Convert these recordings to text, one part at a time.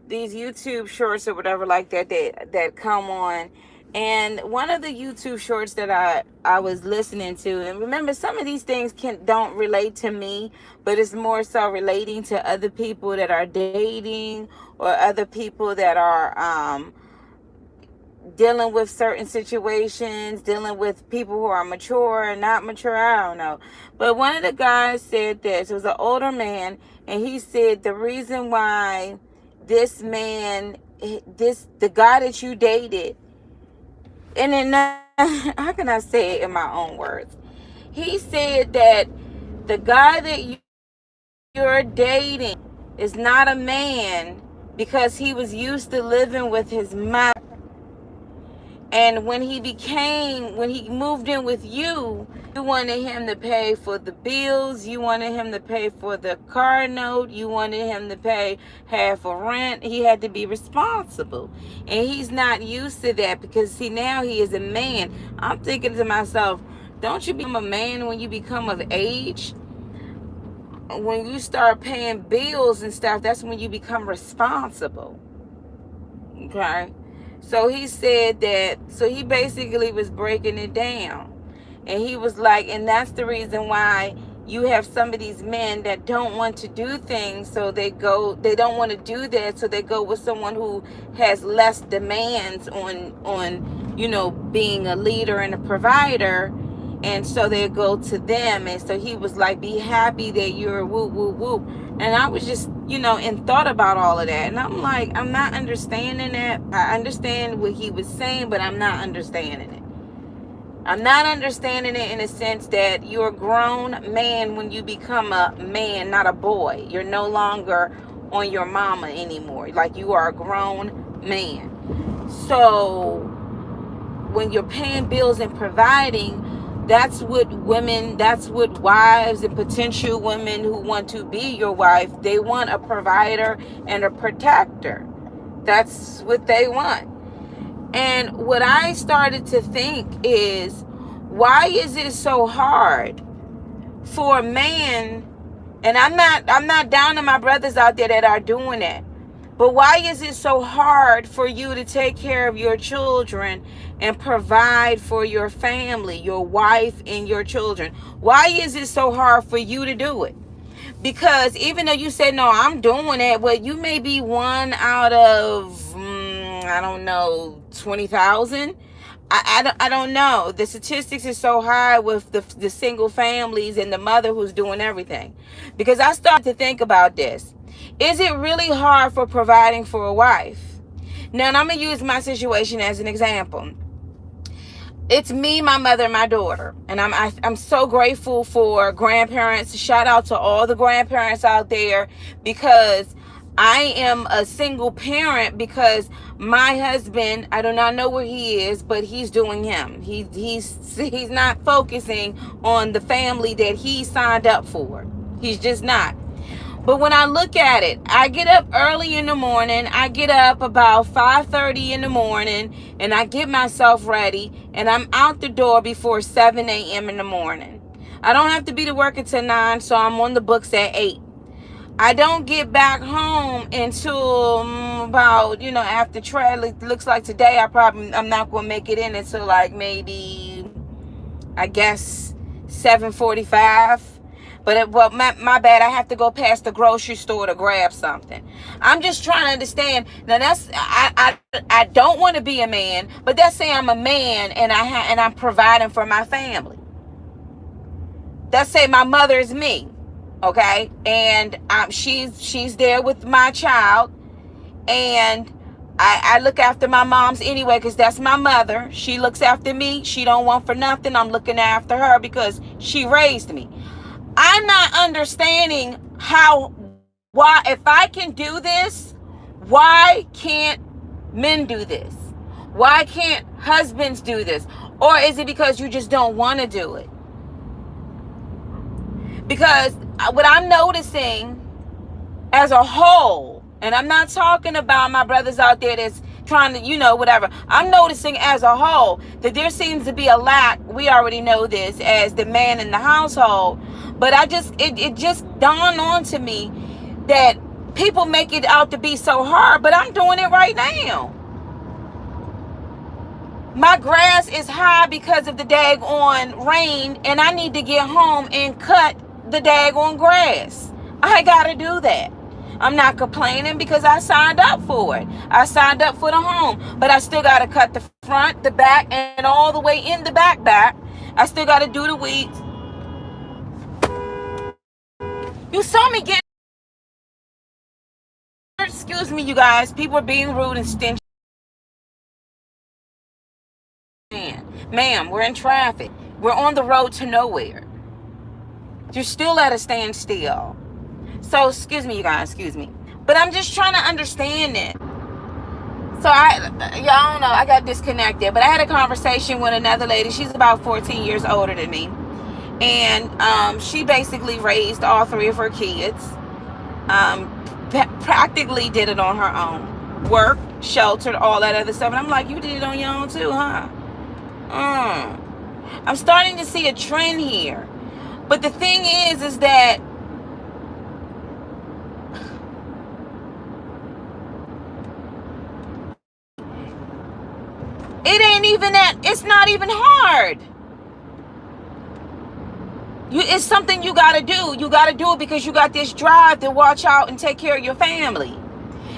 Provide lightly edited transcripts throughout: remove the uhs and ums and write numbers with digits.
these YouTube shorts or whatever like that that come on. And one of the YouTube shorts that I was listening to, and remember, some of these things don't relate to me, but it's more so relating to other people that are dating, or other people that are dealing with certain situations, dealing with people who are mature and not mature. I don't know. But one of the guys said this. It was an older man, and he said the reason why this man, the guy that you dated, and then how can I say it in my own words? He said that the guy that you're dating is not a man because he was used to living with his mother. And when he moved in with you, you wanted him to pay for the bills, you wanted him to pay for the car note, you wanted him to pay half of rent. He had to be responsible. And he's not used to that because, see, now he is a man. I'm thinking to myself, don't you become a man when you become of age? When you start paying bills and stuff, that's when you become responsible. Okay? So he said that, so he basically was breaking it down. And he was like, and that's the reason why you have some of these men that don't want to do things, so they don't want to do that, so they go with someone who has less demands on being a leader and a provider, and so they go to them. And so he was like, be happy that you're whoop whoop whoop. And I was just and thought about all of that, and I'm like, I'm not understanding that. I understand what he was saying, but I'm not understanding it. I'm not understanding it in a sense that you're a grown man when you become a man, not a boy. You're no longer on your mama anymore. Like, you are a grown man. So when you're paying bills and providing, that's what wives and potential women who want to be your wife, they want a provider and a protector. That's what they want. And what I started to think is, why is it so hard for a man, and I'm not down to my brothers out there that are doing that, but why is it so hard for you to take care of your children and provide for your family, your wife and your children? Why is it so hard for you to do it? Because even though you say, no, I'm doing it, well, you may be one out of, I don't know, 20,000. I don't know. The statistics is so high with the single families and the mother who's doing everything. Because I started to think about this. Is it really hard for providing for a wife? Now, and I'm going to use my situation as an example. It's me, my mother, and my daughter. And I'm so grateful for grandparents. Shout out to all the grandparents out there, because I am a single parent because my husband, I do not know where he is, but he's doing him. He's not focusing on the family that he signed up for. He's just not. But when I look at it, I get up early in the morning. I get up about 5:30 in the morning, and I get myself ready, and I'm out the door before 7 a.m. in the morning. I don't have to be to work until 9, so I'm on the books at 8. I don't get back home until about, after travel. It looks like today I'm not going to make it in until like maybe, I guess, 7:45. But my bad, I have to go past the grocery store to grab something. I'm just trying to understand. Now, I don't want to be a man, but let's say I'm a man and I'm providing for my family. Let's say my mother is me, okay, and she's there with my child, and I look after my mom's anyway, because that's my mother. She looks after me. She don't want for nothing. I'm looking after her because she raised me. I'm not understanding why, if I can do this, why can't men do this? Why can't husbands do this? Or is it because you just don't want to do it? Because what I'm noticing as a whole, and I'm not talking about my brothers out there that's trying to, whatever. I'm noticing as a whole that there seems to be a lack. We already know this as the man in the household. But it just dawned on to me that people make it out to be so hard, but I'm doing it right now. My grass is high because of the daggone rain, and I need to get home and cut the daggone grass. I gotta do that. I'm not complaining because I signed up for it. I signed up for the home, but I still gotta cut the front, the back, and all the way in the back. I still gotta do the weeds. You saw me get. Excuse me, you guys. People are being rude and stingy. Ma'am, we're in traffic. We're on the road to nowhere. You're still at a standstill. So, excuse me, you guys, excuse me. But I'm just trying to understand it. So, y'all don't know, I got disconnected. But I had a conversation with another lady. She's about 14 years older than me. And she basically raised all 3 of her kids. Practically did it on her own. Worked, sheltered, all that other stuff. And I'm like, you did it on your own too, huh? I'm starting to see a trend here. But the thing is that it ain't even that, it's not even hard. It's something you gotta do. You gotta do it because you got this drive to watch out and take care of your family.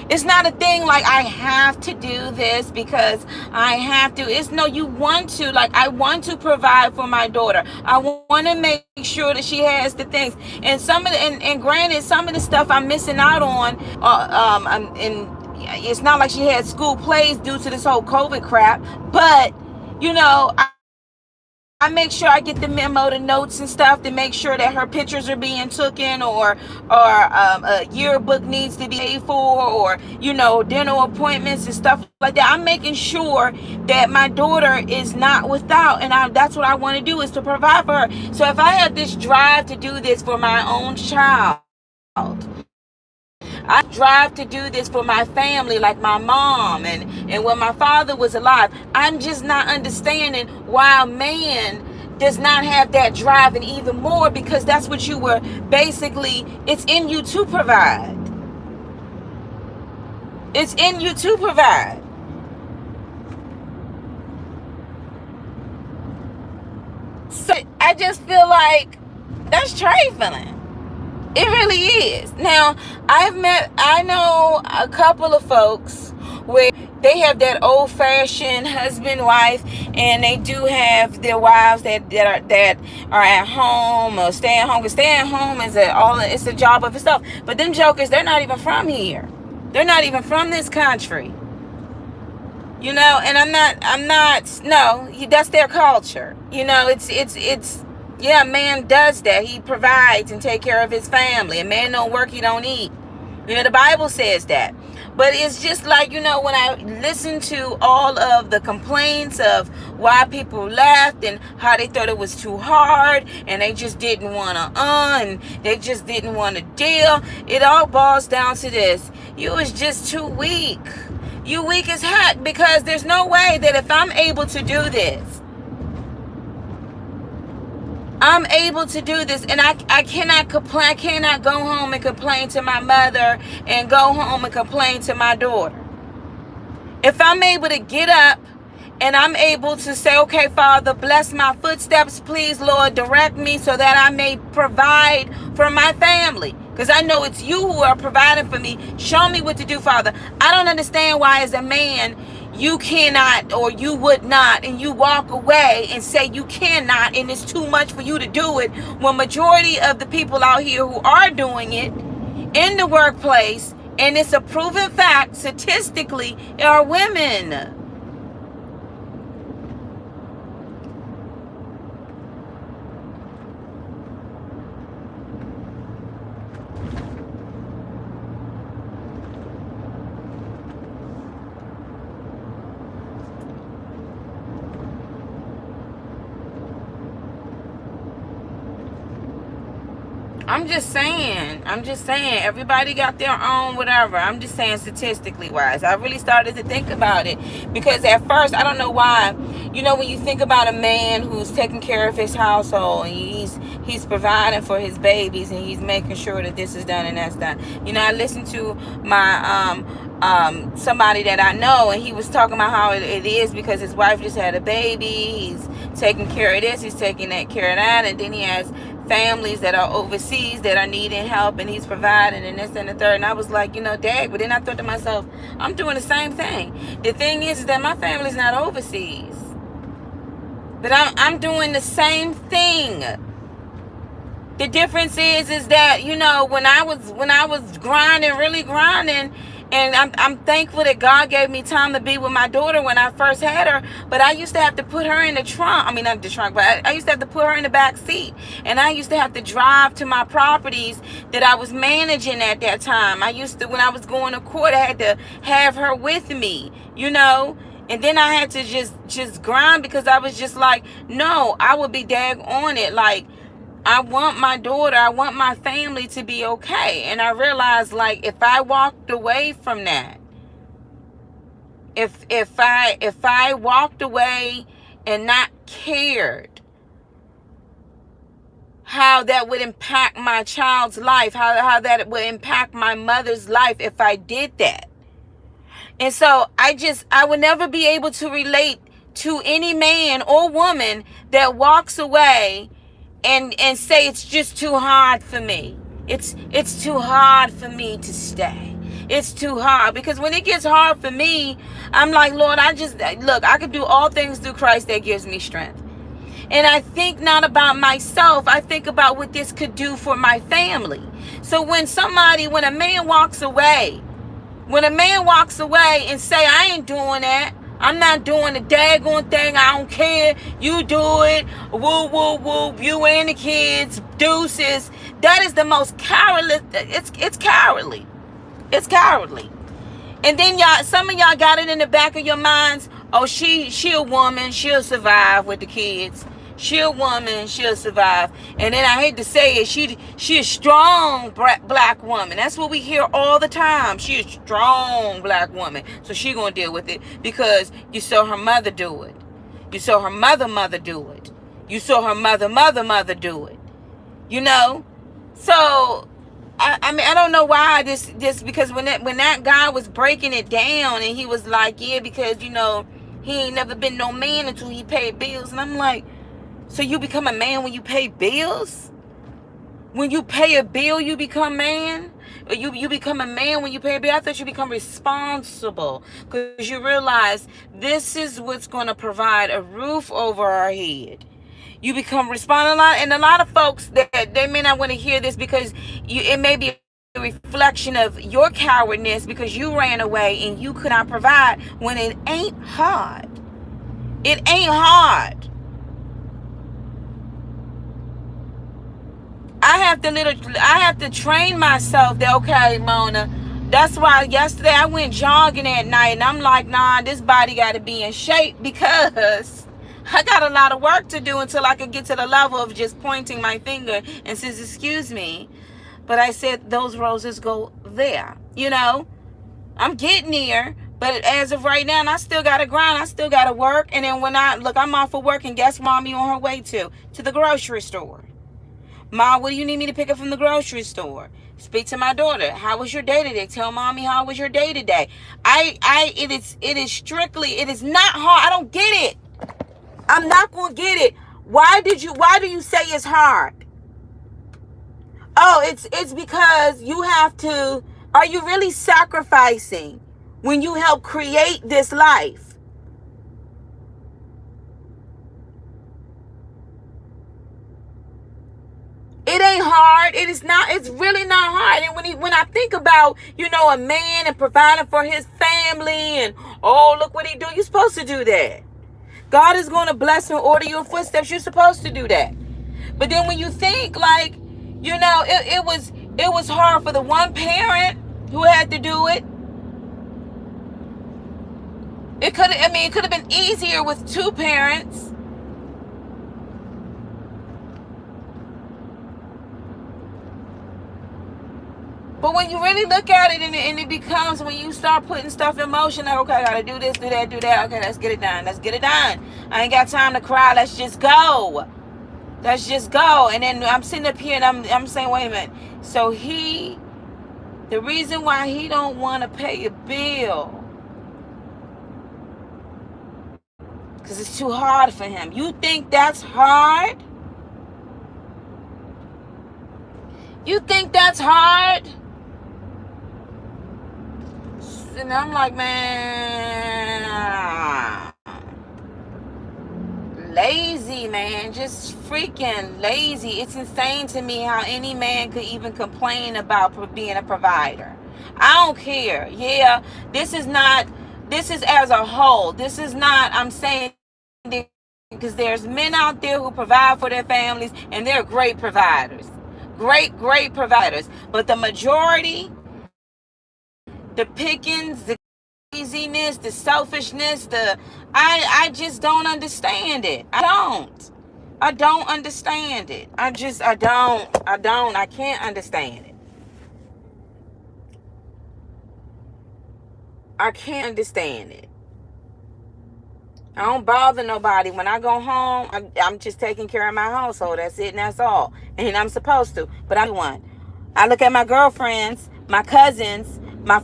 It's not a thing like I have to do this because I have to. It's no, you want to. Like, I want to provide for my daughter. I want to make sure that she has the things. And some of the, and granted, some of the stuff I'm missing out on. And it's not like she had school plays due to this whole COVID crap. But you know, I make sure I get the memo, the notes and stuff to make sure that her pictures are being taken, or a yearbook needs to be paid for, or, you know, dental appointments and stuff like that. I'm making sure that my daughter is not without, and that's what I want to do, is to provide for her. So if I have this drive to do this for my own child, I drive to do this for my family, like my mom and when my father was alive. I'm just not understanding why a man does not have that drive, and even more because that's what you were basically, it's in you to provide. It's in you to provide. So I just feel like that's trifling. It really is. Now, I know a couple of folks where they have that old-fashioned husband-wife, and they do have their wives that are at home or stay at home. Because staying at home is it's a job of itself. But them jokers, they're not even from here. They're not even from this country. You know, and I'm not. No, that's their culture. You know, it's. Yeah, a man does that. He provides and take care of his family. A man don't work, he don't eat. You know, the Bible says that. But it's just like, you know, when I listen to all of the complaints of why people left and how they thought it was too hard and they just didn't want to and they just didn't want to deal, it all boils down to this. You was just too weak. You weak as heck, because there's no way that if I'm able to do this, I'm able to do this, and I cannot complain. I cannot go home and complain to my mother and go home and complain to my daughter. If I'm able to get up and I'm able to say, okay, Father, bless my footsteps, please, Lord, direct me so that I may provide for my family. Because I know it's you who are providing for me. Show me what to do, Father. I don't understand why, as a man, you cannot, or you would not, and you walk away and say you cannot, and it's too much for you to do it, when majority of the people out here who are doing it in the workplace, and it's a proven fact statistically, are women. I'm just saying, everybody got their own whatever. I'm just saying, statistically wise, I really started to think about it, because at first, I don't know why, you know, when you think about a man who's taking care of his household, and he's providing for his babies, and he's making sure that this is done and that's done. You know, I listened to my somebody that I know, and he was talking about how it is because his wife just had a baby. He's taking care of this, he's taking that care of that, and then he has families that are overseas that are needing help, and he's providing and this and the third. And I was like, you know, dad. But then I thought to myself, I'm doing the same thing. The thing is that my family's not overseas, but I'm doing the same thing. The difference is that, you know, when I was grinding, really grinding, and I'm thankful that God gave me time to be with my daughter when I first had her. But I used to have to put her in the trunk. I mean, not the trunk, but I used to have to put her in the back seat. And I used to have to drive to my properties that I was managing at that time. I used to, when I was going to court, I had to have her with me, you know. And then I had to just grind, because I was just like, no, I would be dag on it. Like, I want my daughter, I want my family to be okay. And I realized, like, if I walked away from that, if I walked away and not cared how that would impact my child's life, how that would impact my mother's life if I did that. And so I would never be able to relate to any man or woman that walks away and say it's just too hard for me. It's too hard for me to stay. It's too hard. Because when it gets hard for me, I'm like, Lord, I can do all things through Christ that gives me strength. And I think not about myself. I think about what this could do for my family. So when a man walks away and say, I ain't doing that, I'm not doing the daggone thing, I don't care, you do it, woo, woo, woo, you and the kids, deuces. That is the most cowardly, it's cowardly. It's cowardly. And then some of y'all got it in the back of your minds, oh, she a woman, she'll survive with the kids. She a woman, she'll survive. And then I hate to say it, she a strong black woman. That's what we hear all the time. She a strong black woman. So she gonna deal with it because you saw her mother do it. You saw her mother do it. You saw her mother do it. You know? So I mean, I don't know why this because when that guy was breaking it down, and he was like, yeah, because, you know, he ain't never been no man until he paid bills. And I'm like, so you become a man when you pay bills? When you pay a bill, you become man? Or you become a man when you pay a bill? I thought you become responsible, because you realize this is what's going to provide a roof over our head. You become responsible. And a lot of folks, they may not want to hear this, because it may be a reflection of your cowardness because you ran away and you could not provide, when it ain't hard. It ain't hard. I have to train myself that, okay, Mona, that's why yesterday I went jogging at night, and I'm like, nah, this body got to be in shape, because I got a lot of work to do until I could get to the level of just pointing my finger and says, excuse me, but I said those roses go there. You know, I'm getting there, but as of right now, I still got to grind. I still got to work. And then when I'm off for work, and guess mommy on her way to the grocery store. Ma, what do you need me to pick up from the grocery store? Speak to my daughter. How was your day today? Tell mommy how was your day today. It is not hard. I don't get it. I'm not going to get it. Why do you say it's hard? Oh, it's because you have to. Are you really sacrificing when you help create this life? It ain't hard. It is not. It's really not hard. And when I think about, you know, a man and providing for his family, and oh, look what he do. You're supposed to do that. God is going to bless and order your footsteps. You're supposed to do that. But then when you think, like, you know, it was hard for the one parent who had to do it. It could have been easier with two parents. But when you really look at it, and it becomes, when you start putting stuff in motion, like, okay, I gotta do this, do that. Okay, let's get it done. I ain't got time to cry. Let's just go. Let's just go. And then I'm sitting up here and I'm saying, wait a minute. So the reason why he don't want to pay a bill, because it's too hard for him. You think that's hard? You think that's hard? And I'm like, man, lazy, man. Just freaking lazy. It's insane to me how any man could even complain about being a provider. I don't care. Yeah, this is as a whole. This is not, I'm saying, because there's men out there who provide for their families, and they're great providers. Great providers. But the majority, the pickings, the laziness, the selfishness, I just don't understand it. I don't understand it. I can't understand it. I can't understand it. I don't bother nobody. When I go home, I'm just taking care of my household. That's it and that's all. And I'm supposed to. But I'm one. I look at my girlfriends, my cousins, my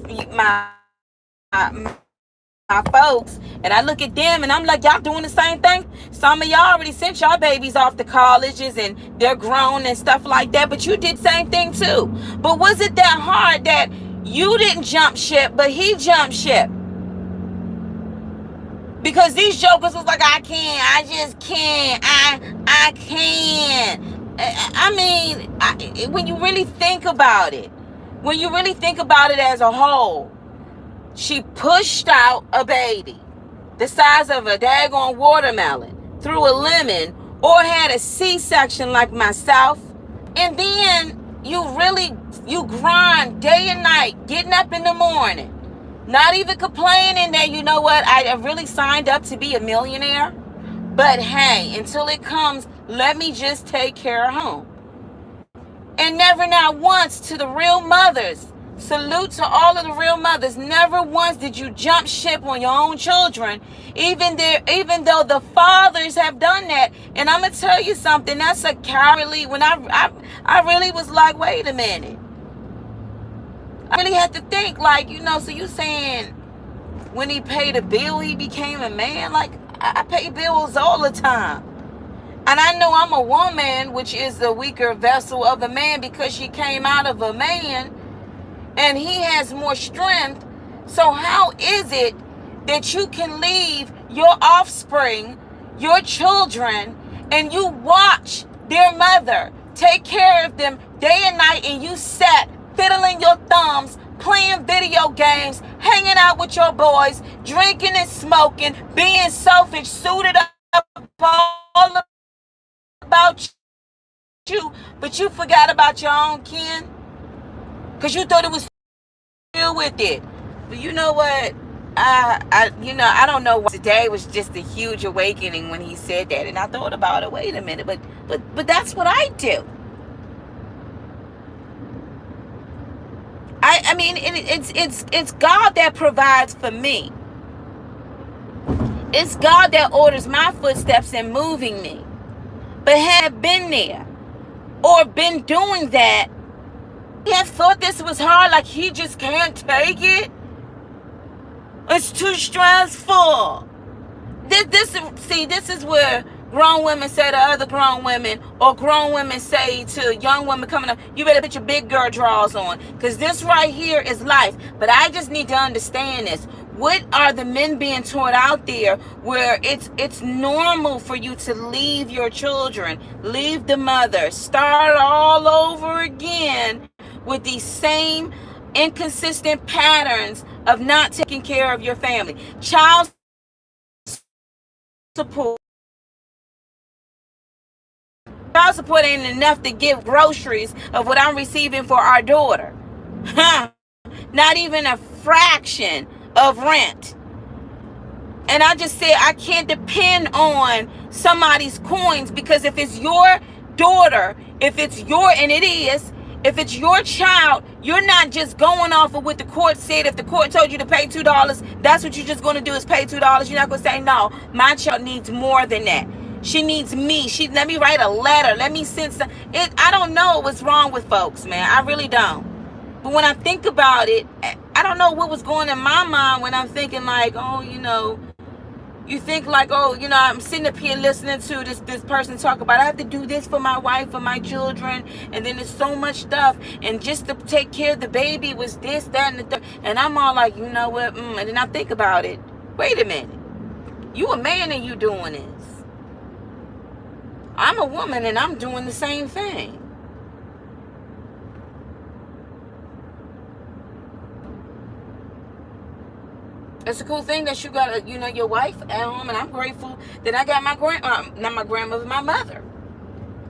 folks, and I look at them and I'm like, y'all doing the same thing? Some of y'all already sent y'all babies off to colleges and they're grown and stuff like that, but you did the same thing too. But was it that hard that you didn't jump ship, but he jumped ship? Because these jokers was like, I just can't, I can't. I mean, when you really think about it as a whole, she pushed out a baby the size of a daggone watermelon through a lemon, or had a C-section like myself, and then you grind day and night, getting up in the morning, not even complaining that, you know what, I really signed up to be a millionaire, but hey, until it comes, let me just take care of home. And never not once to the real mothers, salute to all of the real mothers, never once did you jump ship on your own children, even though the fathers have done that. And I'm going to tell you something, that's a cowardly, when I really was like, wait a minute. I really had to think, like, so you saying when he paid a bill, he became a man? Like, I pay bills all the time. And I know I'm a woman, which is the weaker vessel of a man, because she came out of a man and he has more strength. So how is it that you can leave your offspring, your children, and you watch their mother take care of them day and night, and you sat fiddling your thumbs, playing video games, hanging out with your boys, drinking and smoking, being selfish, suited up, all about you, but you forgot about your own kin because you thought it was deal with it. But you know what? I don't know why. Today was just a huge awakening when he said that, and I thought about it. Wait a minute, but that's what I do. I mean, it's God that provides for me. It's God that orders my footsteps and moving me. But had been there or been doing that, he had thought this was hard, like he just can't take it. It's too stressful. This is where grown women say to other grown women, or grown women say to young women coming up, you better put your big girl drawers on, because this right here is life. But I just need to understand this. What are the men being taught out there where it's normal for you to leave your children, leave the mother, start all over again with these same inconsistent patterns of not taking care of your family? Child support. Child support ain't enough to give groceries of what I'm receiving for our daughter. Not even a fraction of rent. And I just said I can't depend on somebody's coins, because if it's your daughter, if it's your child, you're not just going off of what the court said. If the court told you to pay $2, that's what you're just going to do, is pay $2. You're not going to say, no, my child needs more than that. She needs me. Let me write a letter. Let me send some. I don't know what's wrong with folks, man. I really don't. But when I think about it, I don't know what was going in my mind when I'm thinking like, oh, you think like, oh, I'm sitting up here listening to this person talk about, I have to do this for my wife, for my children, and then there's so much stuff, and just to take care of the baby was this, that, and the third. And I'm all like, you know what? And then I think about it. Wait a minute. You a man and you doing this. I'm a woman and I'm doing the same thing. It's a cool thing that you got, your wife at home, and I'm grateful that I got my mother.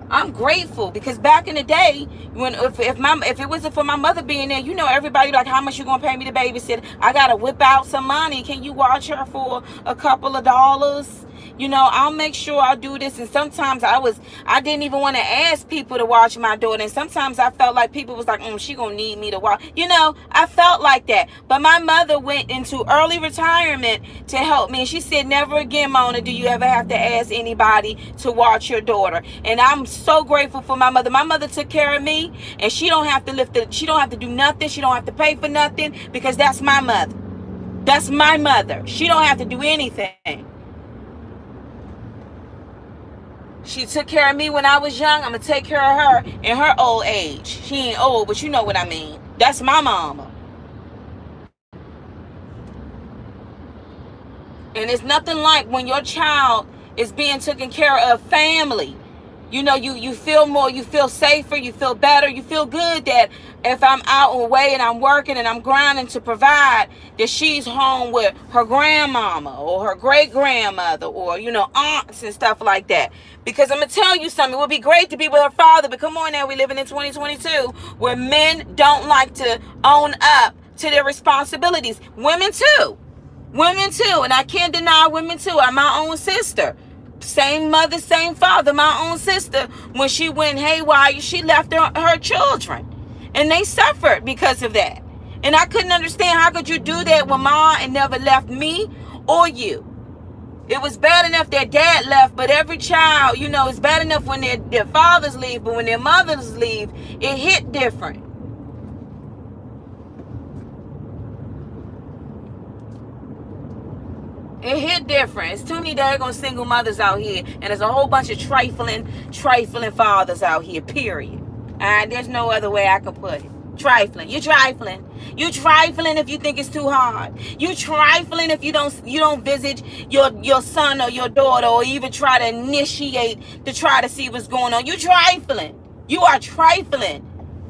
I'm grateful because back in the day, if it wasn't for my mother being there, everybody like, how much you gonna pay me to babysit? I gotta whip out some money. Can you watch her for a couple of dollars? I'll make sure I do this. And sometimes I didn't even want to ask people to watch my daughter. And sometimes I felt like people was like, she gonna need me to watch. I felt like that. But my mother went into early retirement to help me. And she said, never again, Mona, do you ever have to ask anybody to watch your daughter. And I'm so grateful for my mother. My mother took care of me, and she don't have to she don't have to do nothing. She don't have to pay for nothing, because that's my mother. That's my mother. She don't have to do anything. She took care of me when I was young. I'm going to take care of her in her old age. She ain't old, but you know what I mean. That's my mama. And it's nothing like when your child is being taken care of, family. You feel more, you feel safer, you feel better, you feel good that if I'm out away and I'm working and I'm grinding to provide, that she's home with her grandmama or her great grandmother or, aunts and stuff like that. Because I'm going to tell you something, it would be great to be with her father, but come on now, we're living in 2022 where men don't like to own up to their responsibilities. Women too. And I can't deny women too. I'm my own sister. Same mother, same father. My own sister, when she went haywire, she left her children. And they suffered because of that. And I couldn't understand, how could you do that when mom and never left me or you? It was bad enough that dad left, but every child, it's bad enough when their fathers leave, but when their mothers leave, it hit different. It hit different. It's too many daggone single mothers out here, and there's a whole bunch of trifling fathers out here, period. There's no other way I can put it. Trifling. You're trifling. You trifling if you think it's too hard. You trifling if you don't visit your son or your daughter, or even try to initiate to try to see what's going on. You trifling. You are trifling.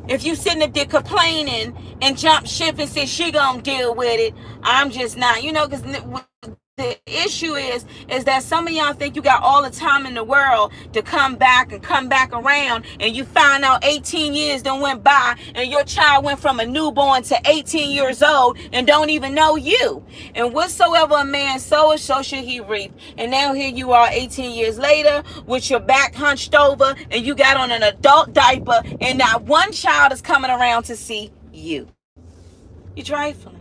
If you sitting up there complaining and jump ship and say she gonna deal with it, I'm just not. Because the issue is that some of y'all think you got all the time in the world to come back around, and you find out 18 years done went by, and your child went from a newborn to 18 years old and don't even know you. And whatsoever a man soweth, so shall he reap. And now here you are 18 years later with your back hunched over, and you got on an adult diaper, and not one child is coming around to see you. You're trifling.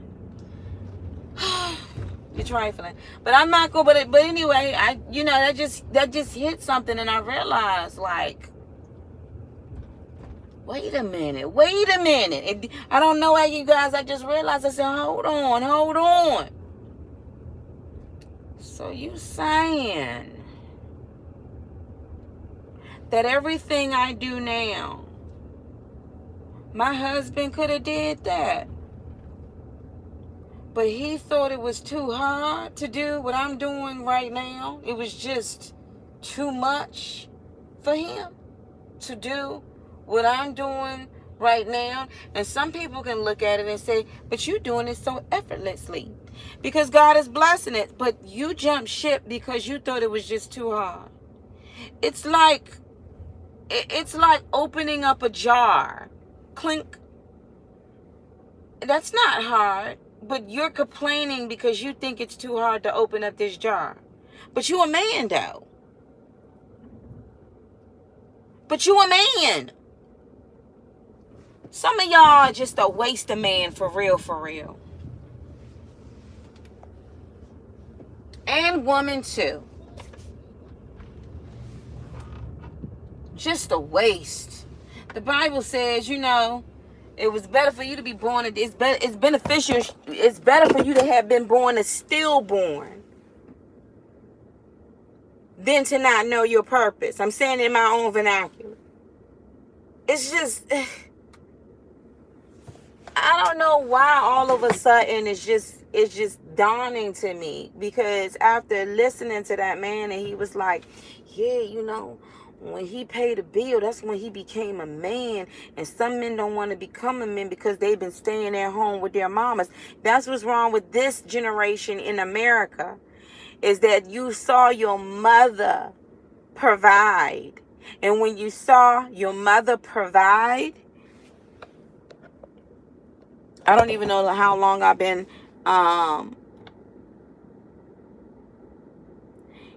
You're trifling. But I'm not going, but anyway, that just hit something, and I realized, like, wait a minute. I don't know how you guys, I just realized, I said, hold on. So you saying that everything I do now, my husband could have did that, but he thought it was too hard to do what I'm doing right now? It was just too much for him to do what I'm doing right now? And some people can look at it and say, but you're doing it so effortlessly because God is blessing it. But you jumped ship because you thought it was just too hard. It's like opening up a jar. Clink. That's not hard. But you're complaining because you think it's too hard to open up this jar. But you a man, though. But you a man. Some of y'all are just a waste of man, for real. And woman, too. just a waste. The Bible says, you know, it was better for you to be born. It's beneficial. It's better for you to have been born a stillborn than to not know your purpose. I'm saying it in my own vernacular. It's just, I don't know why all of a sudden it's just dawning to me, because after listening to that man and he was like, yeah, you know, when he paid a bill, that's when he became a man. And some men don't want to become a man because they've been staying at home with their mamas. That's what's wrong with this generation in America, is that you saw your mother provide. And when you saw your mother provide, I don't even know how long I've been,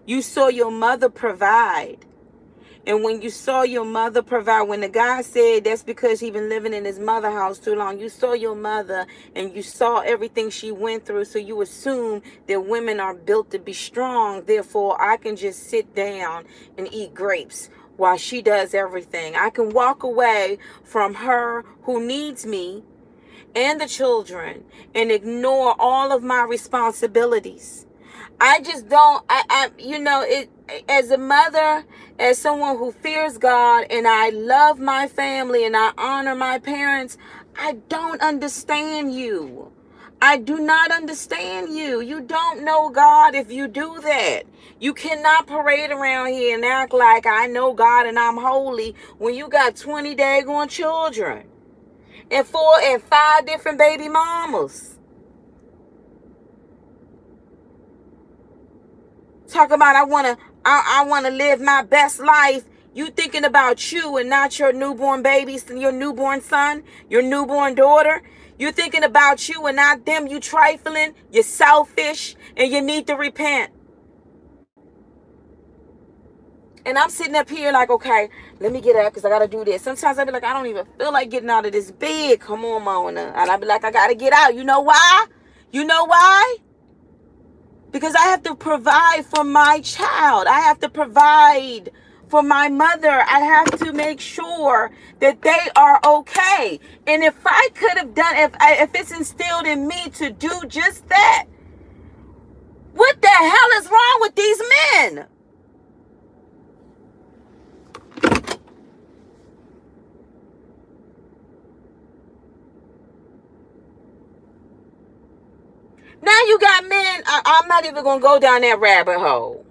you saw your mother provide. And when you saw your mother provide, when the guy said that's because he been living in his mother house too long, you saw your mother and you saw everything she went through. So you assume that women are built to be strong. Therefore, I can just sit down and eat grapes while she does everything. I can walk away from her who needs me and the children and ignore all of my responsibilities. I just don't, you know, as a mother, as someone who fears God, and I love my family and I honor my parents, I don't understand you. I do not understand you. You don't know God if you do that. You cannot parade around here and act like I know God and I'm holy when you got 20 daggone children and 4 and 5 different baby mamas. Talk about I wanna live my best life. You thinking about you and not your newborn babies, your newborn son, your newborn daughter. You thinking about you and not them. You trifling, you're selfish, and you need to repent. And I'm sitting up here like, okay, let me get up because I got to do this. Sometimes I be like, I don't even feel like getting out of this bed. Come on, Mona. And I be like, I got to get out. You know why? You know why? Because I have to provide for my child. I have to provide for my mother. I have to make sure that they are okay. And if I could have done, if it's instilled in me to do just that, what the hell is wrong with these men? Now you got men, I'm not even going to go down that rabbit hole.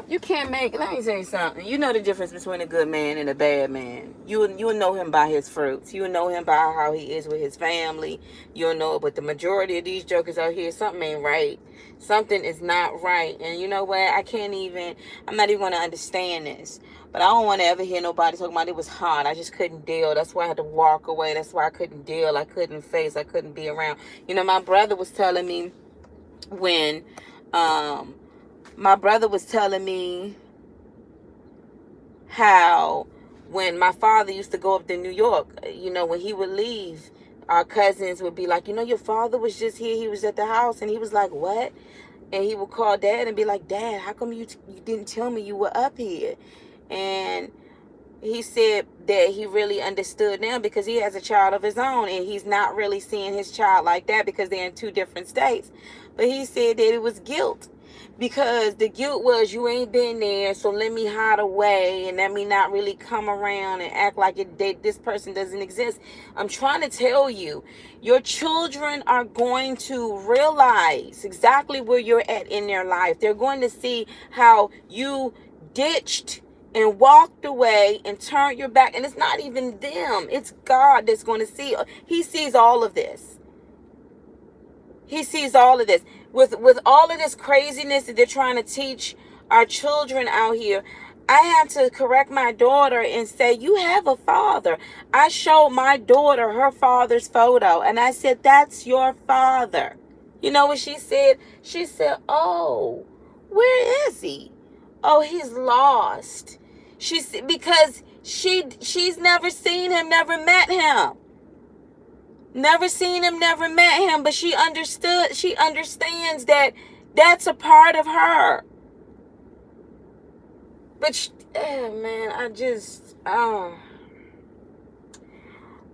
You can't make, let me tell you something. You know the difference between a good man and a bad man. You'll know him by his fruits. You'll know him by how he is with his family. You'll know it. But the majority of these jokers out here, something ain't right. Something is not right. And you know what? I'm not even going to understand this. But I don't want to ever hear nobody talking about it was hot. I just couldn't deal. That's why I had to walk away. That's why I couldn't deal. I couldn't face. I couldn't be around. You know, my brother was telling me when, how when my father used to go up to New York, you know, when he would leave, our cousins would be like, you know, your father was just here. He was at the house. And he was like, what? And he would call Dad and be like, Dad, how come you didn't tell me you were up here? And he said that he really understood now because he has a child of his own and he's not really seeing his child like that because they're in 2 different states. But he said that it was guilt. Because the guilt was, you ain't been there, so let me hide away and let me not really come around and act like this person doesn't exist. I'm trying to tell you, your children are going to realize exactly where you're at in their life. They're going to see how you ditched and walked away and turned your back. And it's not even them. It's God that's going to see. He sees all of this. He sees all of this. With all of this craziness that they're trying to teach our children out here, I had to correct my daughter and say, you have a father. I showed my daughter her father's photo, and I said, that's your father. You know what she said? She said, oh, where is he? Oh, he's lost. Because she's never seen him, never met him. Never seen him, never met him, but she understands that that's a part of her. But, man,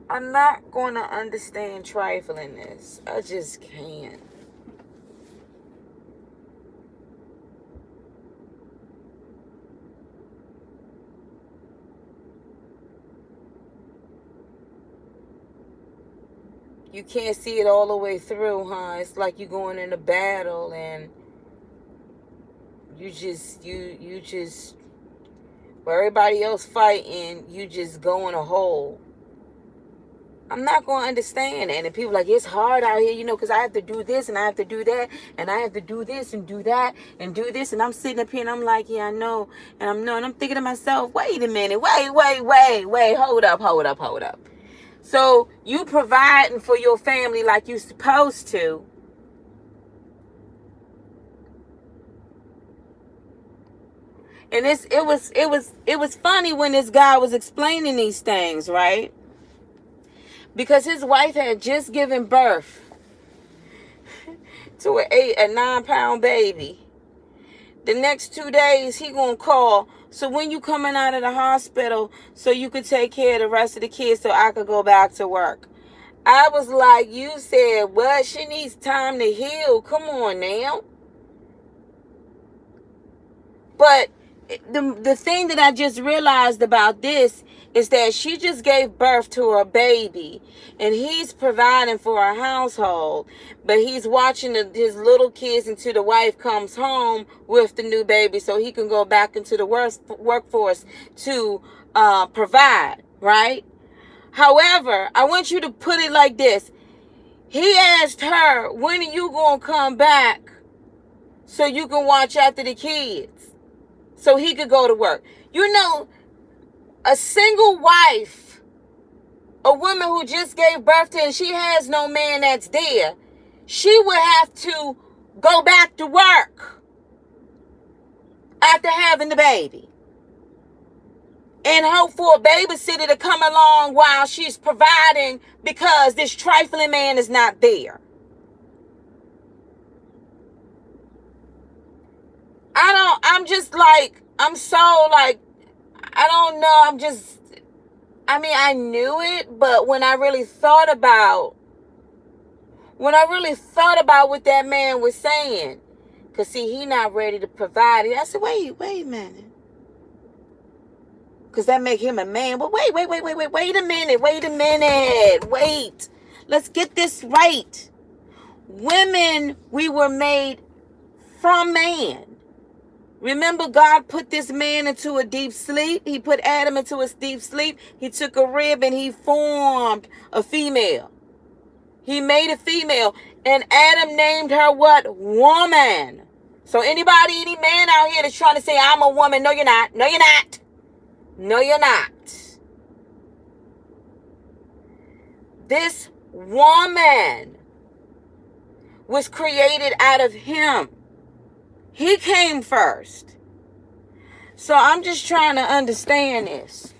I'm not going to understand triflingness. I just can't. You can't see it all the way through, huh? It's like you're going in a battle and you just, where everybody else fighting, you just go in a hole. I'm not going to understand that. And people are like, it's hard out here, because I have to do this and I have to do that and I have to do this and do that and do this. And I'm sitting up here and I'm like, yeah, I know. And I'm thinking to myself, wait a minute, wait, hold up. So you providing for your family like you're supposed to. And it was funny when this guy was explaining these things, right? Because his wife had just given birth to a 9-pound baby. The next 2 days he gonna call. So when you coming out of the hospital so you could take care of the rest of the kids so I could go back to work. I was like, you said what? She needs time to heal. Come on now. But the thing that I just realized about this is that she just gave birth to a baby and he's providing for a household, but he's watching his little kids until the wife comes home with the new baby so he can go back into the workforce to provide, right? However, I want you to put it like this. He asked her, when are you going to come back so you can watch after the kids? So he could go to work. A single wife, a woman who just gave birth to and she has no man that's there, she would have to go back to work after having the baby and hope for a babysitter to come along while she's providing because this trifling man is not there. I don't know. I knew it, but when I really thought about what that man was saying, because see, he not ready to provide it. I said, wait a minute. Because that make him a man. But wait a minute. Wait. Let's get this right. Women, we were made from man. Remember, God put this man into a deep sleep. He put Adam into a deep sleep. He took a rib and he formed a female. He made a female. And Adam named her what? Woman. So any man out here that's trying to say, I'm a woman. No, you're not. No, you're not. No, you're not. This woman was created out of him. He came first. So I'm just trying to understand this.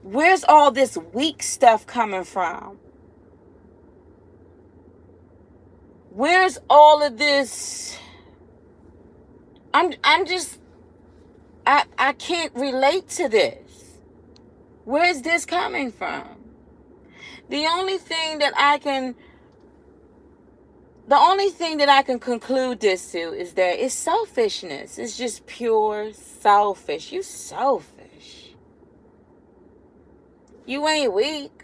Where's all this weak stuff coming from? Where's all of this? I can't relate to this. Where's this coming from? The only thing that I can conclude this to is that it's selfishness. It's just pure selfish. You selfish. You ain't weak.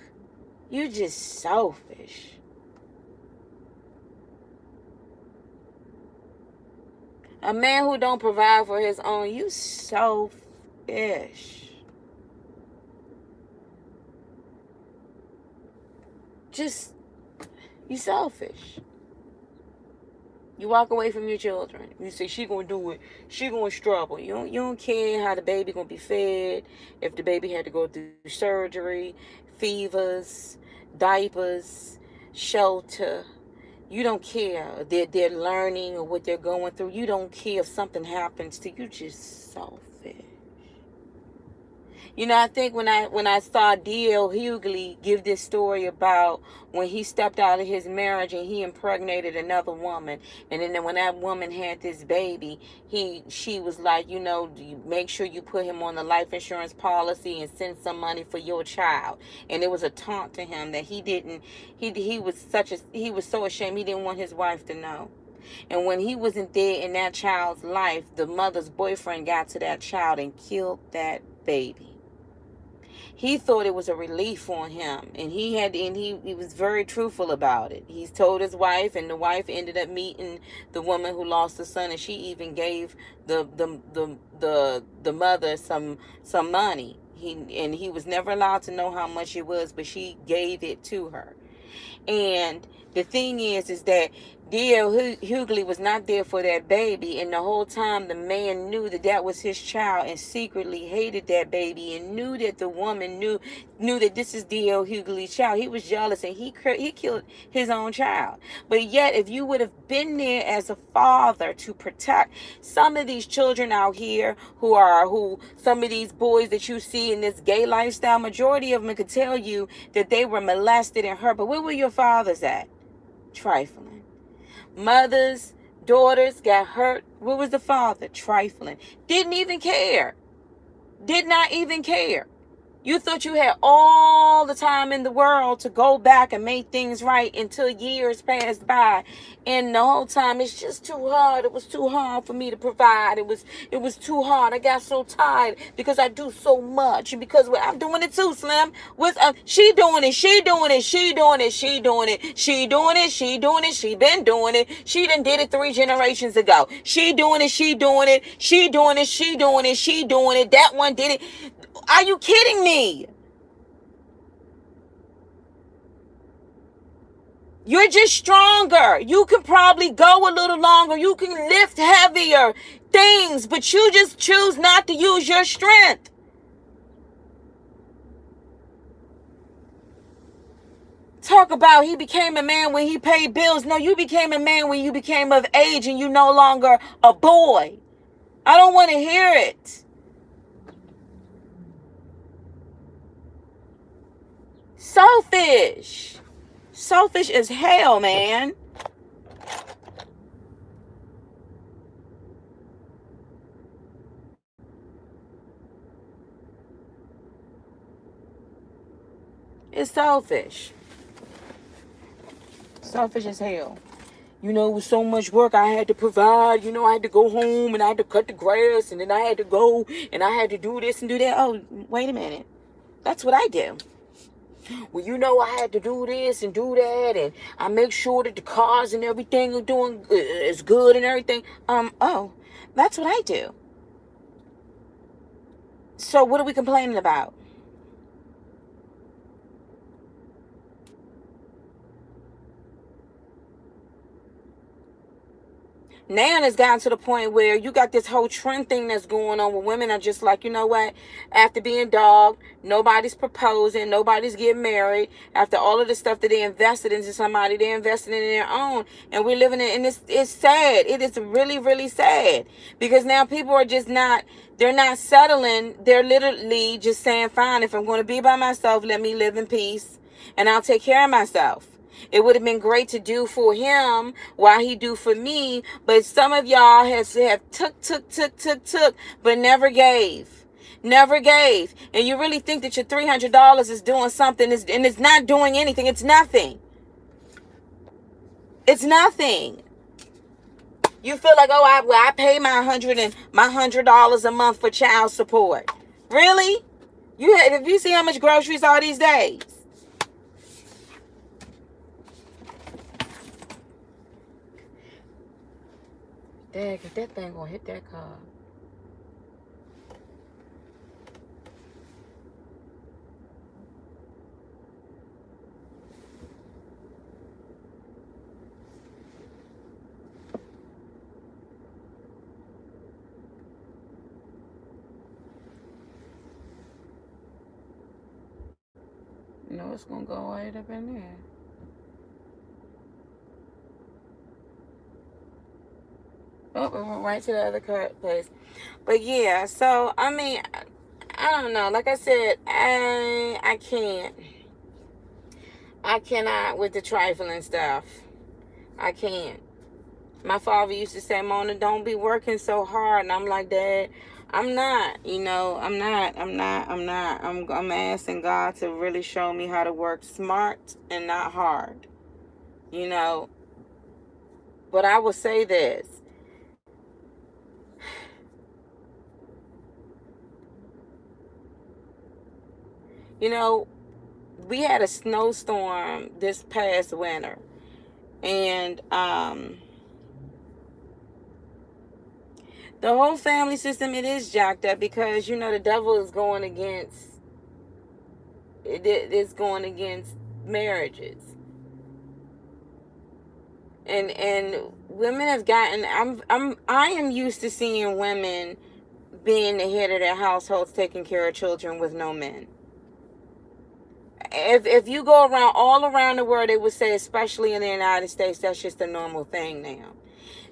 You just selfish. A man who don't provide for his own, you selfish. You selfish. You walk away from your children. You say, she gonna do it. She gonna struggle. You don't care how the baby gonna be fed, if the baby had to go through surgery, fevers, diapers, shelter. You don't care. They're learning or what they're going through. You don't care if something happens to you. Just selfish. You know, I think when I saw D.L. Hughley give this story about when he stepped out of his marriage and he impregnated another woman, and then when that woman had this baby, she was like, you know, you make sure you put him on the life insurance policy and send some money for your child. And it was a taunt to him that he didn't. He was so ashamed he didn't want his wife to know. And when he wasn't there in that child's life, the mother's boyfriend got to that child and killed that baby. He thought it was a relief on him, and he was very truthful about it. He's told his wife, and the wife ended up meeting the woman who lost the son, and she even gave the mother some money. He was never allowed to know how much it was, but she gave it to her. And the thing is that D.L. Hughley was not there for that baby, and the whole time the man knew that that was his child and secretly hated that baby, and knew that the woman knew that this is D.L. Hughley's child. He was jealous, and he killed his own child. But yet, if you would have been there as a father to protect some of these children out here who some of these boys that you see in this gay lifestyle, majority of them could tell you that they were molested and hurt. But where were your fathers at? Trifling. Mothers, daughters got hurt. Where was the father? Trifling. Didn't even care. Did not even care. You thought you had all the time in the world to go back and make things right until years passed by. And the whole time, it's just too hard. It was too hard for me to provide. It was too hard. I got so tired because I do so much. And because I'm doing it too, Slim. She doing it. She doing it. She doing it. She doing it. She doing it. She doing it. She been doing it. She done did it 3 generations ago. She doing it. She doing it. She doing it. She doing it. She doing it. That one did it. Are you kidding me? You're just stronger. You can probably go a little longer. You can lift heavier things, but you just choose not to use your strength. Talk about he became a man when he paid bills. No, you became a man when you became of age and you no longer a boy. I don't want to hear it. Selfish. Selfish as hell, man. It's selfish. Selfish as hell. You know, it was so much work I had to provide. You know, I had to go home and I had to cut the grass, and then I had to go and I had to do this and do that. Oh, wait a minute. That's what I do. Well, you know, I had to do this and do that, and I make sure that the cars and everything are doing is good and everything. Oh, that's what I do. So what are we complaining about? Now it's gotten to the point where you got this whole trend thing that's going on where women are just like, you know what? After being dogged, nobody's proposing, nobody's getting married. After all of the stuff that they invested into somebody, they invested in their own. And we're living in, and it's sad. It is really, really sad. Because now people are just not, they're not settling. They're literally just saying, fine, if I'm going to be by myself, let me live in peace. And I'll take care of myself. It would have been great to do for him while he do for me. But some of y'all have took, but never gave. Never gave. And you really think that your $300 is doing something, and it's not doing anything. It's nothing. It's nothing. You feel like, oh, I pay my $100 a month for child support. Really? Have you seen how much groceries are these days? Dang, if that thing gonna hit that car. No, it's gonna go right up in there. Oh, we went right to the other place. But yeah, so I mean, I don't know. Like I said, I can't. I cannot with the trifling stuff. I can't. My father used to say, Mona, don't be working so hard. And I'm like, Dad, I'm not, I'm asking God to really show me how to work smart and not hard, you know. But I will say this. You know, we had a snowstorm this past winter. And the whole family system, it is jacked up because, the devil is going against, it's going against marriages. And women have gotten, I am used to seeing women being the head of their households, taking care of children with no men. If you go around all around the world, they would say, especially in the United States, that's just a normal thing now.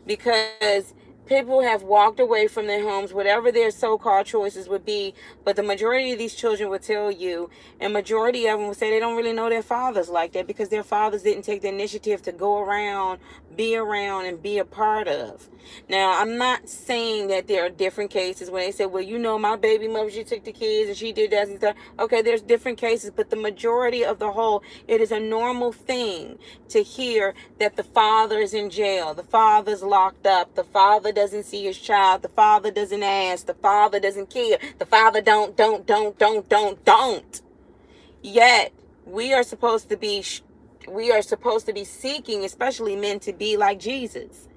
Because people have walked away from their homes, whatever their so-called choices would be, but the majority of these children would tell you, and majority of them would say they don't really know their fathers like that because their fathers didn't take the initiative to go around, be around, and be a part of. Now, I'm not saying that there are different cases when they say, well, my baby mother, she took the kids and she did that and stuff. Okay, there's different cases, but the majority of the whole, it is a normal thing to hear that the father is in jail, the father's locked up, the father doesn't see his child, the father doesn't ask, the father doesn't care, the father don't. Yet we are supposed to be seeking, especially men, to be like Jesus.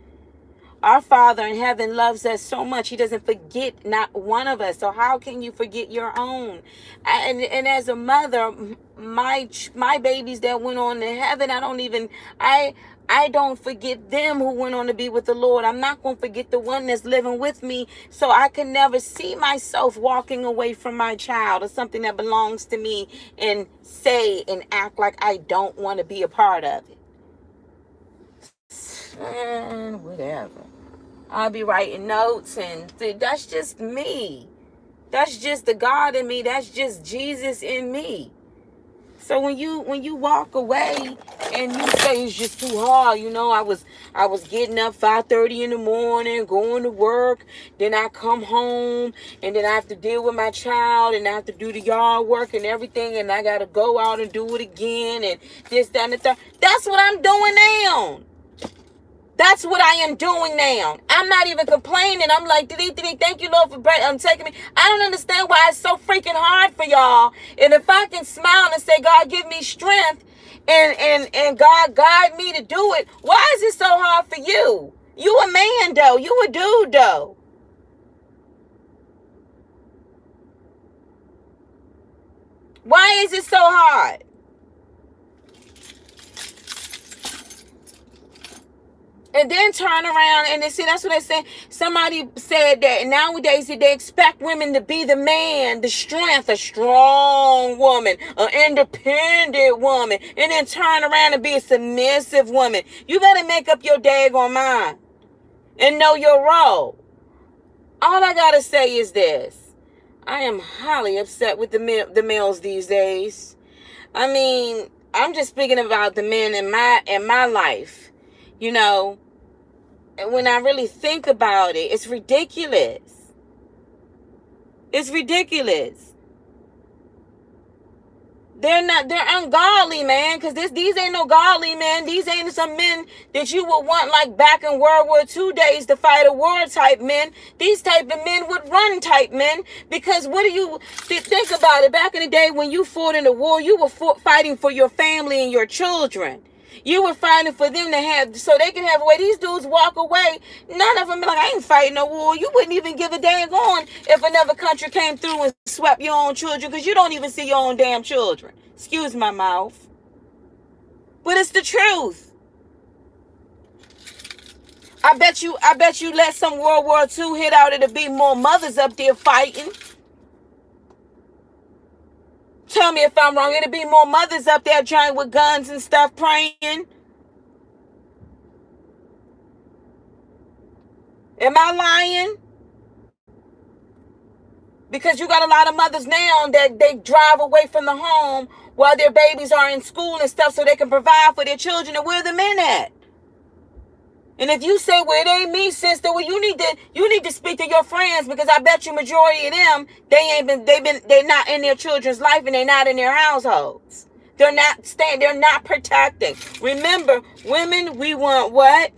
Our Father in heaven loves us so much. He doesn't forget not one of us. So how can you forget your own? And as a mother, my babies that went on to heaven, I don't forget them who went on to be with the Lord. I'm not going to forget the one that's living with me. So I can never see myself walking away from my child or something that belongs to me and say and act like I don't want to be a part of it. And whatever. I'll be writing notes, and that's just me. That's just the God in me. That's just Jesus in me. So when you walk away and you say it's just too hard, I was getting up 5:30 in the morning, going to work, then I come home, and then I have to deal with my child, and I have to do the yard work and everything, and I gotta go out and do it again, and this, that, and the third. That's what I'm doing now. That's what I am doing now. I'm not even complaining. I'm like, thank you, Lord, for taking me. I don't understand why it's so freaking hard for y'all. And if I can smile and say, God, give me strength, and God guide me to do it, why is it so hard for you? You a man, though. You a dude, though. Why is it so hard? And then turn around and they see, that's what they say. Somebody said that nowadays they expect women to be the man, the strength, a strong woman, an independent woman, and then turn around and be a submissive woman. You better make up your daggone mind and know your role. All I gotta say is this. I am highly upset with the males these days. I mean, I'm just speaking about the men in my life. When I really think about it, it's ridiculous. It's ridiculous. They're ungodly, man, because these ain't no godly men. These ain't some men that you would want like back in World War II days to fight a war type men. These type of men would run type men, because what do you think about it? Back in the day when you fought in the war, you were fighting for your family and your children. You were fighting for them to have, so they can have a way. These dudes walk away. None of them be like, I ain't fighting no war. You wouldn't even give a dang on if another country came through and swept your own children, because you don't even see your own damn children. Excuse my mouth. But it's the truth. I bet you let some World War II hit out, it'll be more mothers up there fighting. Tell me if I'm wrong. It'll be more mothers up there trying with guns and stuff praying. Am I lying? Because you got a lot of mothers now that they drive away from the home while their babies are in school and stuff so they can provide for their children. And where the men at? And if you say, well, it ain't me, sister, well, you need to speak to your friends, because I bet you majority of them, they're not in their children's life and they're not in their households. They're not protecting. Remember, women, we want what?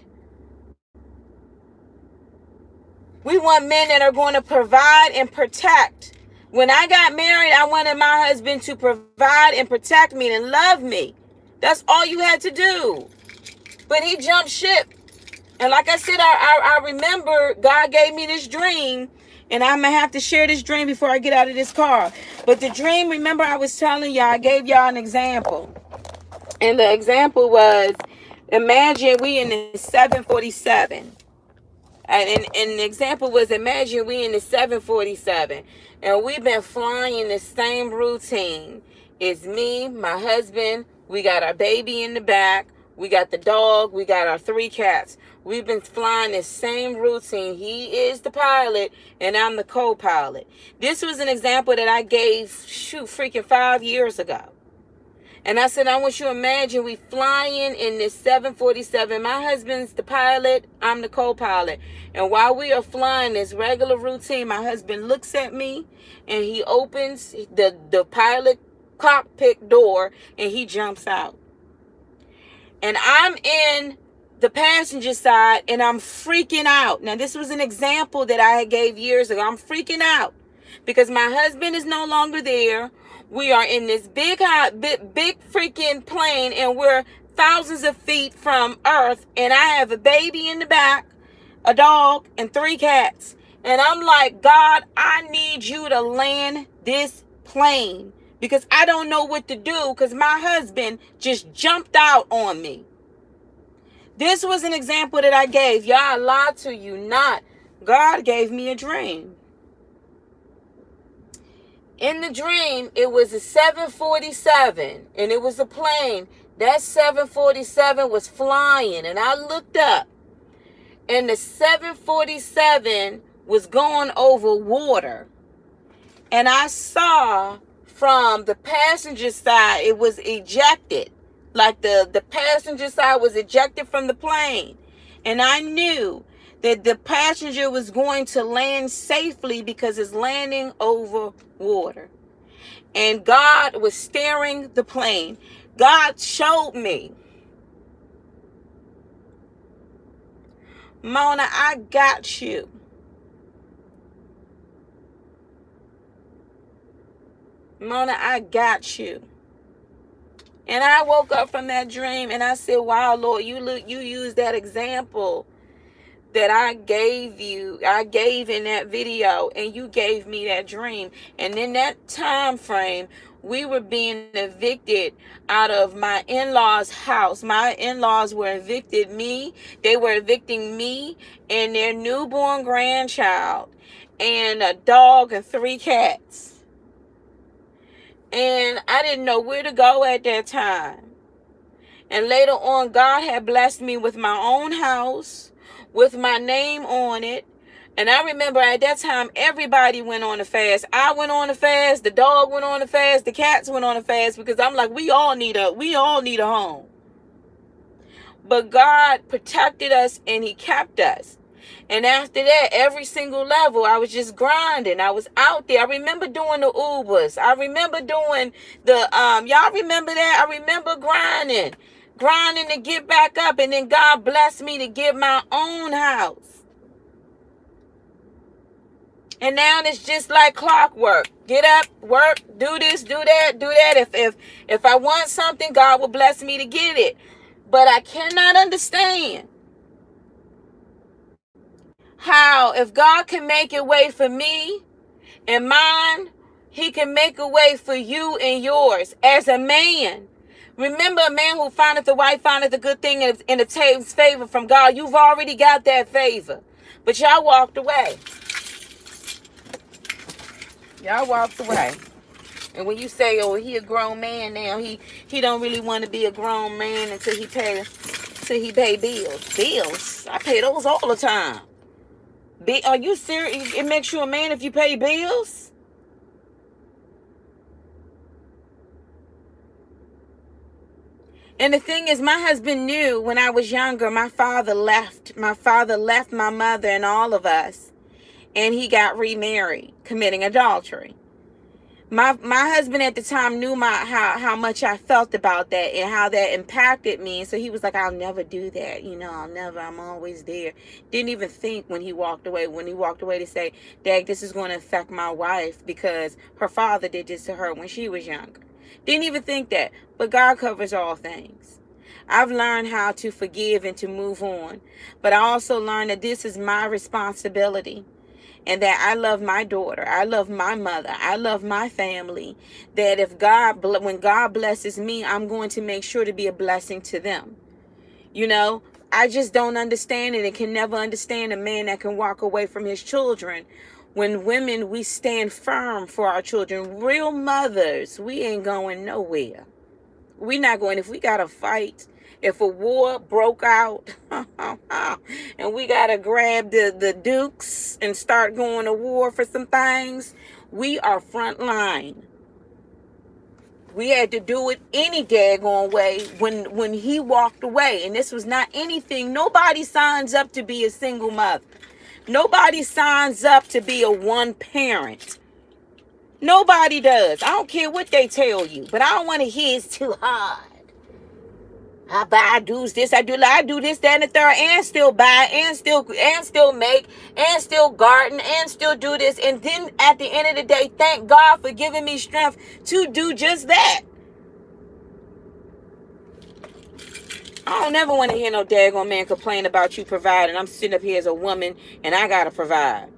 We want men that are going to provide and protect. When I got married, I wanted my husband to provide and protect me and love me. That's all you had to do. But he jumped ship. And like I said, I remember God gave me this dream, and I'm going to have to share this dream before I get out of this car. But the dream, remember I was telling y'all, I gave y'all an example. And the example was, imagine we in the 747. And the example was, imagine we in the 747. And we've been flying the same routine. It's me, my husband, we got our baby in the back. We got the dog. We got our 3 cats. We've been flying the same routine. He is the pilot, and I'm the co-pilot. This was an example that I gave, freaking 5 years ago. And I said, I want you to imagine we flying in this 747. My husband's the pilot. I'm the co-pilot. And while we are flying this regular routine, my husband looks at me, and he opens the pilot cockpit door, and he jumps out. And I'm in the passenger side, and I'm freaking out. Now, this was an example that I gave years ago. I'm freaking out because my husband is no longer there. We are in this big freaking plane, and we're thousands of feet from Earth. And I have a baby in the back, a dog, and 3 cats. And I'm like, God, I need you to land this plane, because I don't know what to do, because my husband just jumped out on me. This was an example that I gave. Y'all, I lied to you not. God gave me a dream. In the dream, it was a 747, and it was a plane. That 747 was flying, and I looked up, and the 747 was going over water. And I saw from the passenger side, it was ejected. Like the passenger side was ejected from the plane. And I knew that the passenger was going to land safely because it's landing over water. And God was steering the plane. God showed me, Mona, I got you. Mona, I got you. And I woke up from that dream, and I said, wow, Lord, you used that example that I gave in that video, and you gave me that dream. And in that time frame, we were being evicted out of my in-laws' house. My in-laws were evicted me. They were evicting me and their newborn grandchild and a dog and 3 cats. And I didn't know where to go at that time. And later on, God had blessed me with my own house, with my name on it. And I remember at that time, everybody went on a fast. I went on a fast. The dog went on a fast. The cats went on a fast, because I'm like, we all need a home. But God protected us, and he kept us. And after that, every single level, I was just grinding. I was out there. I remember doing the Ubers. I remember doing the, y'all remember that? I remember grinding to get back up. And then God blessed me to get my own house. And now it's just like clockwork. Get up, work, do this, do that, do that. If I want something, God will bless me to get it. But I cannot understand how, if God can make a way for me and mine, he can make a way for you and yours. As a man, remember, a man who findeth a wife findeth a good thing and obtains favor from God. You've already got that favor. But y'all walked away. Y'all walked away. And when you say, oh, he a grown man now, he don't really want to be a grown man until he pay bills. Bills? I pay those all the time. Are you serious? It makes you a man if you pay bills? And the thing is, my husband knew when I was younger, my father left. My father left my mother and all of us. And he got remarried, committing adultery. My husband at the time knew how much I felt about that and how that impacted me. And so he was like, I'll never do that. I'll never. I'm always there. Didn't even think when he walked away. When he walked away to say, Dag, this is going to affect my wife because her father did this to her when she was younger. Didn't even think that. But God covers all things. I've learned how to forgive and to move on. But I also learned that this is my responsibility. And that I love my daughter, I love my mother, I love my family. That when God blesses me, I'm going to make sure to be a blessing to them. I just don't understand it and can never understand a man that can walk away from his children. When women, we stand firm for our children. Real mothers, we ain't going nowhere. We're not going, if we got to fight, if a war broke out and we got to grab the dukes and start going to war for some things, we are front line. We had to do it any daggone way when he walked away. And this was not anything. Nobody signs up to be a single mother. Nobody signs up to be a one parent. Nobody does. I don't care what they tell you, but I don't want to hear it's too hard. I do this, I do this, that, and the third, and still buy, and still make, and still garden, and still do this. And then at the end of the day, thank God for giving me strength to do just that. I don't ever want to hear no daggone man complain about you providing. I'm sitting up here as a woman, and I got to provide.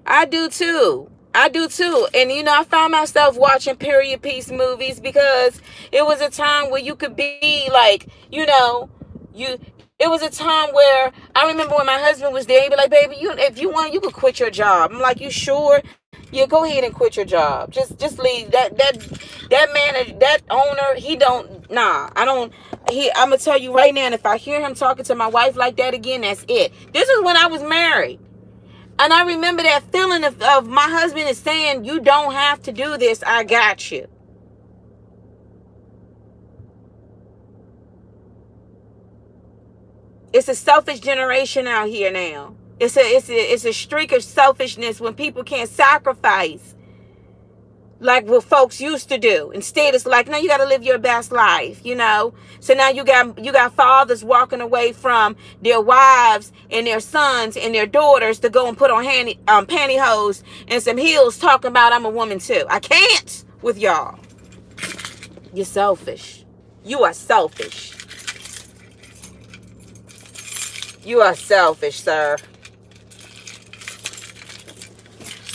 I do too. And I found myself watching period piece movies because it was a time where you could be like, it was a time where I remember when my husband was there, he'd be like, baby, if you want, you could quit your job. I'm like, you sure? Yeah, go ahead and quit your job. Just leave. That man, that owner, I'm gonna tell you right now, and if I hear him talking to my wife like that again, that's it. This is when I was married. And I remember that feeling of my husband is saying, you don't have to do this. I got you. It's a selfish generation out here now. It's a streak of selfishness when people can't sacrifice like what folks used to do. Instead, it's like, no, you got to live your best life, So now you got fathers walking away from their wives and their sons and their daughters to go and put on pantyhose and some heels talking about I'm a woman too. I can't with y'all. You're selfish. You are selfish. You are selfish, sir.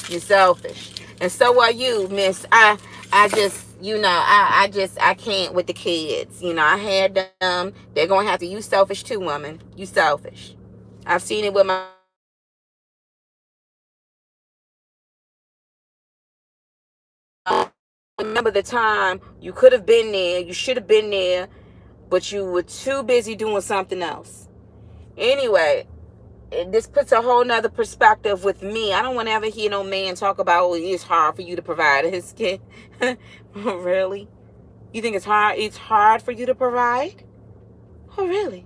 You're selfish. And so are you, miss. I can't with the kids. I had them. They're going to have to, you selfish too, woman. You selfish. I've seen it with my, remember the time you could have been there, you should have been there, but you were too busy doing something else. Anyway, this puts a whole nother perspective with me. I don't want to ever hear no man talk about, it's hard for you to provide his kid. Oh, really? You think it's hard? It's hard for you to provide? Oh, really?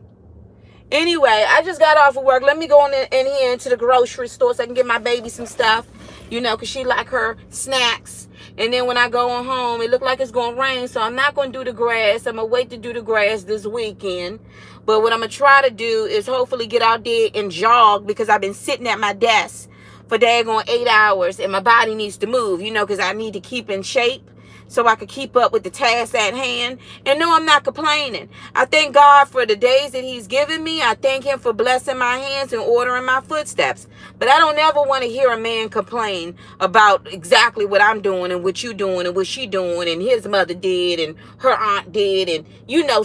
Anyway, I just got off of work. Let me go in here into the grocery store so I can get my baby some stuff, because she like her snacks. And then when I go on home, it look like it's going to rain, so I'm not going to do the grass. I'm going to wait to do the grass this weekend. But what I'm going to try to do is hopefully get out there and jog because I've been sitting at my desk for daggone 8 hours and my body needs to move, because I need to keep in shape so I could keep up with the task at hand. And no, I'm not complaining. I thank God for the days that he's given me. I thank him for blessing my hands and ordering my footsteps. But I don't ever want to hear a man complain about exactly what I'm doing and what you doing and what she doing and his mother did and her aunt did and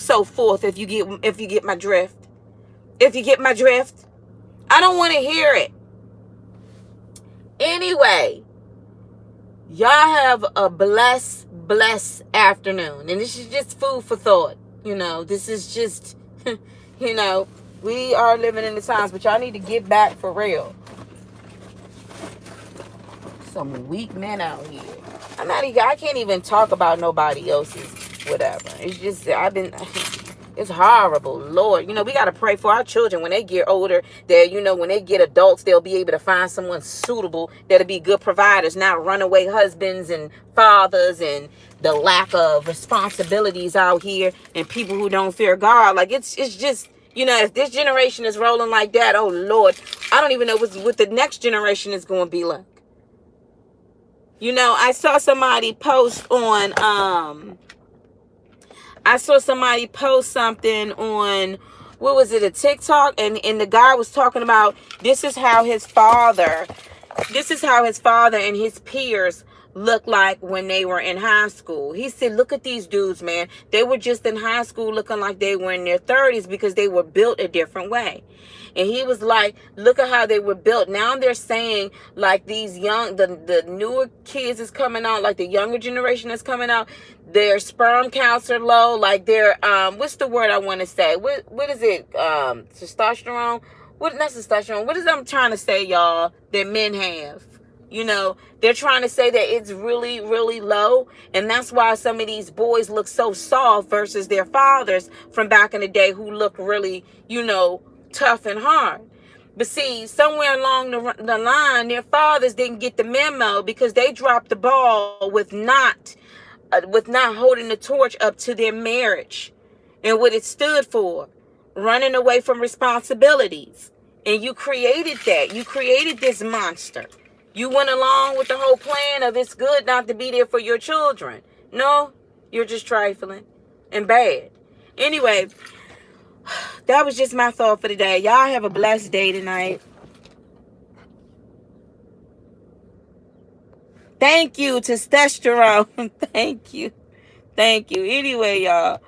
so forth. If you get my drift. If you get my drift. I don't want to hear it. Anyway, y'all have a blessed afternoon. And this is just food for thought. This is just, We are living in the times, but y'all need to get back for real. Some weak men out here. I can't even talk about nobody else's whatever. It's just, it's horrible. Lord, we got to pray for our children when they get older, that, when they get adults, they'll be able to find someone suitable that'll be good providers, not runaway husbands and fathers, and the lack of responsibilities out here, and people who don't fear God. Like, it's just, if this generation is rolling like that, oh Lord, I don't even know what the next generation is going to be like. I saw somebody post something on, what was it, a TikTok, and the guy was talking about this is how his father and his peers looked like when they were in high school. He said, look at these dudes, man. They were just in high school looking like they were in their 30s because they were built a different way. And he was like, look at how they were built. Now they're saying, like, these the newer kids is coming out, like the younger generation is coming out, their sperm counts are low, like their, what's the word I want to say? What is it? Testosterone? Not testosterone. What is I'm trying to say, y'all, that men have? They're trying to say that it's really, really low. And that's why some of these boys look so soft versus their fathers from back in the day who look really, tough and hard. But see, somewhere along the line, their fathers didn't get the memo because they dropped the ball with not holding the torch up to their marriage and what it stood for, running away from responsibilities. And you created that. You created this monster. You went along with the whole plan of it's good not to be there for your children. No, you're just trifling and bad. Anyway, that was just my thought for today. Y'all have a blessed day tonight. Thank you, testosterone. Thank you. Anyway, y'all.